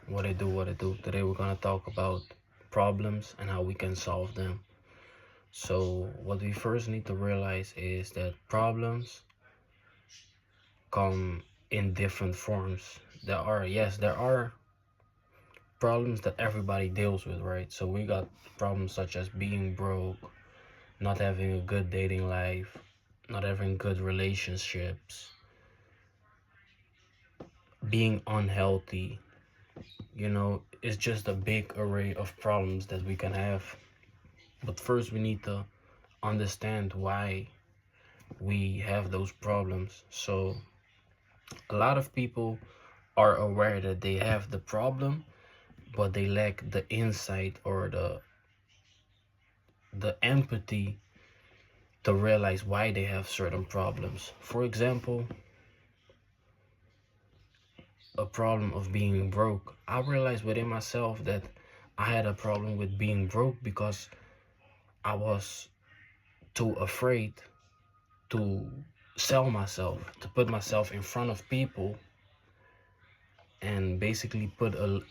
What it do? Today we're gonna talk about problems and how we can solve them. So what we first need to realize is that problems come in different forms. There are problems that everybody deals with, right? So we got problems such as being broke, not having a good dating life, not having good relationships, being unhealthy. It's just a big array of problems that we can have. But first, we need to understand why we have those problems. So, a lot of people are aware that they have the problem, but they lack the insight or the empathy to realize why they have certain problems. For example, a problem of being broke. I realized within myself that I had a problem with being broke because I was too afraid to sell myself, to put myself in front of people and basically put a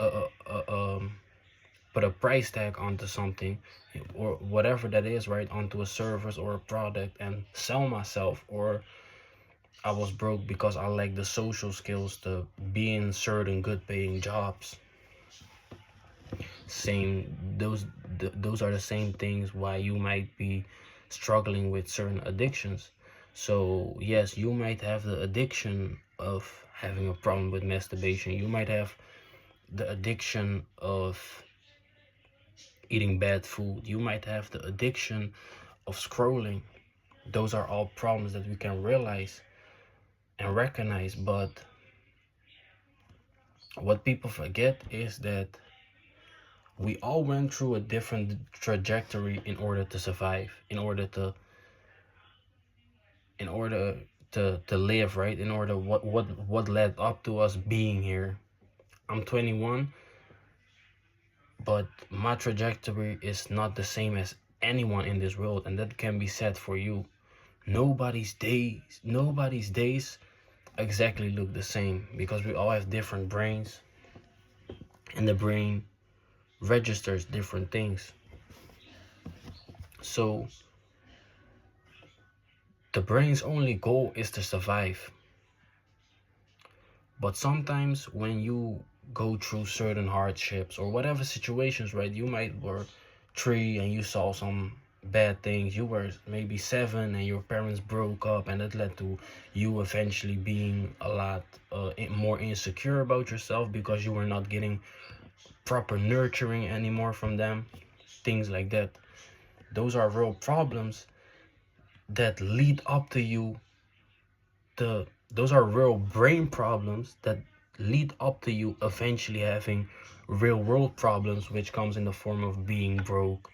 price tag onto something or whatever that is, right, onto a service or a product and sell myself. Or I was broke because I lack the social skills to be in certain good paying jobs. Same, those are the same things why you might be struggling with certain addictions. So yes, you might have the addiction of having a problem with masturbation. You might have the addiction of eating bad food. You might have the addiction of scrolling. Those are all problems that we can realize and recognize. But what people forget is that we all went through a different trajectory in order to survive, in order to live, right? In order what led up to us being here. I'm 21, but my trajectory is not the same as anyone in this world, and that can be said for you. Nobody's days exactly look the same because we all have different brains, and the brain registers different things. So the brain's only goal is to survive. But sometimes when you go through certain hardships or whatever situations, right? You might were 3 and you saw some bad things. You were maybe 7 and your parents broke up, and that led to you eventually being a lot more insecure about yourself because you were not getting proper nurturing anymore from them. Things like that. Those are real problems that lead up to you. Those are real brain problems that lead up to you eventually having real world problems, which comes in the form of being broke,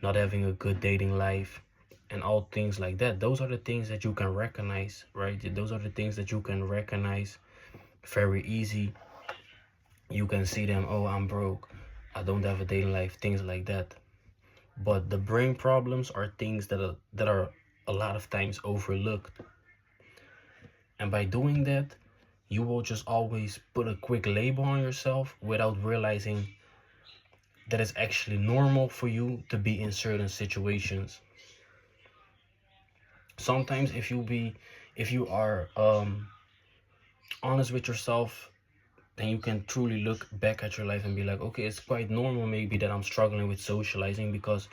not having a good dating life, and all things like that. Those are the things that you can recognize, right? Those are the things that you can recognize very easy. You can see them. Oh, I'm broke, I don't have a dating life, things like that. But the brain problems are things that are a lot of times overlooked. And by doing that, you will just always put a quick label on yourself without realizing that it's actually normal for you to be in certain situations. Sometimes if you are honest with yourself, then you can truly look back at your life and be like, okay, it's quite normal maybe that I'm struggling with socializing because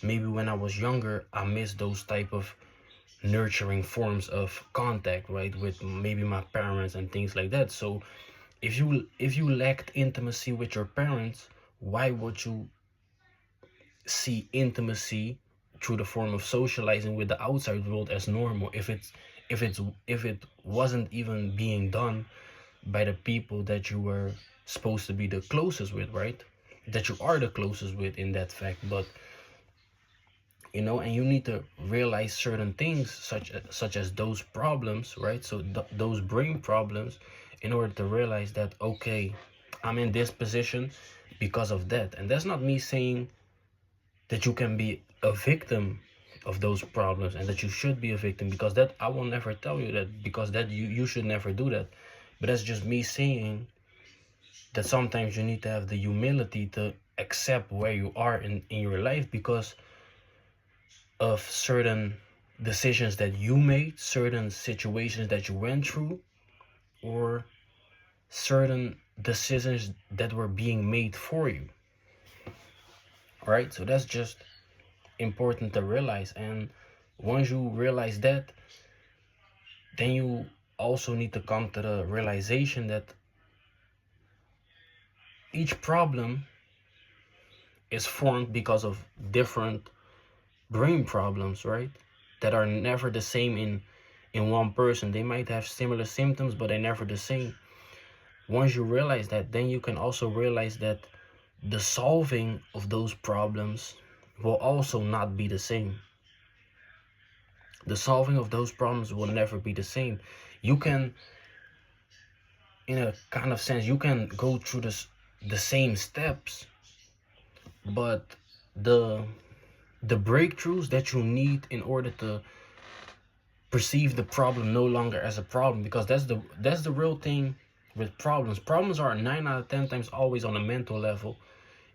maybe when I was younger I missed those type of nurturing forms of contact, right, with maybe my parents and things like that. So if you lacked intimacy with your parents, why would you see intimacy through the form of socializing with the outside world as normal if it wasn't even being done by the people that you were supposed to be the closest with, right? That you are the closest with in that fact. But and you need to realize certain things such as those problems, right? So those brain problems, in order to realize that, okay, I'm in this position because of that. And that's not me saying that you can be a victim of those problems and that you should be a victim, because that I will never tell you that, because that you should never do that. But that's just me saying that sometimes you need to have the humility to accept where you are in your life because of certain decisions that you made, certain situations that you went through, or certain decisions that were being made for you. Right? So that's just important to realize. And once you realize that, then you also need to come to the realization that each problem is formed because of different brain problems, right? That are never the same in one person. They might have similar symptoms, but they're never the same. Once you realize that, then you can also realize that the solving of those problems will also not be the same. The solving of those problems will never be the same. You can, in a kind of sense, you can go through the same steps, but the breakthroughs that you need in order to perceive the problem no longer as a problem, because that's the real thing with problems. Problems are 9 out of 10 times always on a mental level.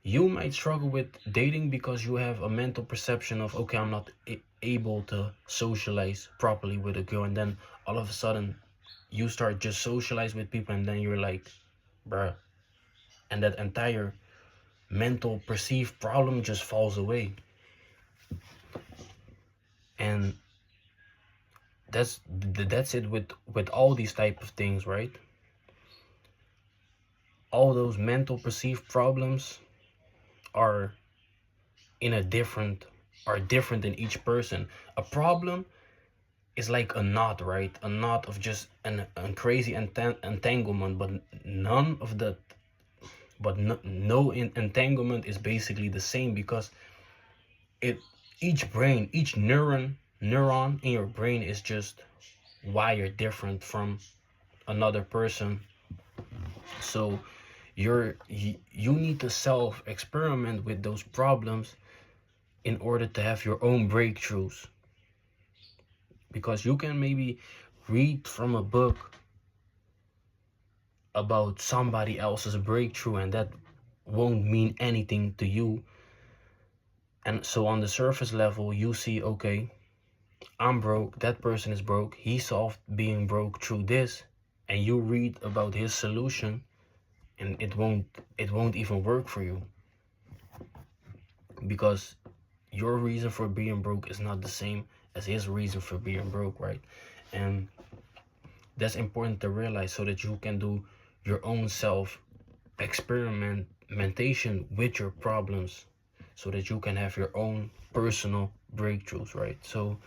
You might struggle with dating because you have a mental perception of, okay, I'm not able to socialize properly with a girl, and then all of a sudden you start just socialize with people, and then you're like, bruh, and that entire mental perceived problem just falls away. And that's it with all these type of things, right? All those mental perceived problems are in a different are different in each person. A problem is like a knot, right? A knot of just a crazy entanglement, but none of that, but no entanglement is basically the same, because it each neuron in your brain is just wired different from another person. So you need to self experiment with those problems in order to have your own breakthroughs, because you can maybe read from a book about somebody else's breakthrough and that won't mean anything to you. And so on the surface level you see, okay, I'm broke, that person is broke, he solved being broke through this, and you read about his solution and it won't even work for you, because your reason for being broke is not the same as his reason for being broke, right? And that's important to realize, so that you can do your own self experimentation with your problems, so that you can have your own personal breakthroughs, right? So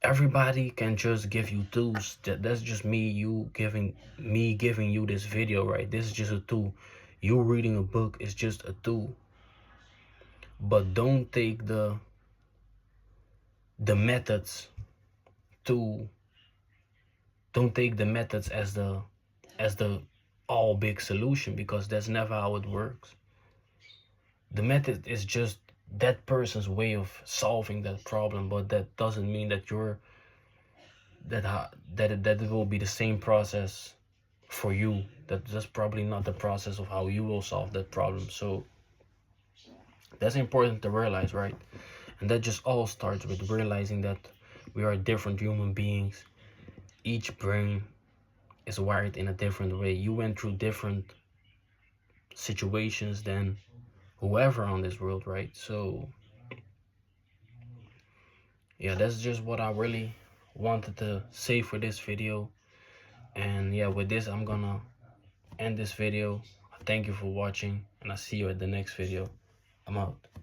everybody can just give you tools. That's just me giving you this video, right? This is just a tool. You reading a book is just a tool, but don't take the methods to don't take the methods as the all big solution, because that's never how it works. The method is just that person's way of solving that problem, but that doesn't mean that that it will be the same process for you. That's probably not the process of how you will solve that problem. So that's important to realize, right? And that just all starts with realizing that we are different human beings. Each brain is wired in a different way. You went through different situations than whoever on this world, right? So yeah, that's just what I really wanted to say for this video. And yeah, with this I'm gonna end this video. Thank you for watching, and I'll see you at the next video. I'm out.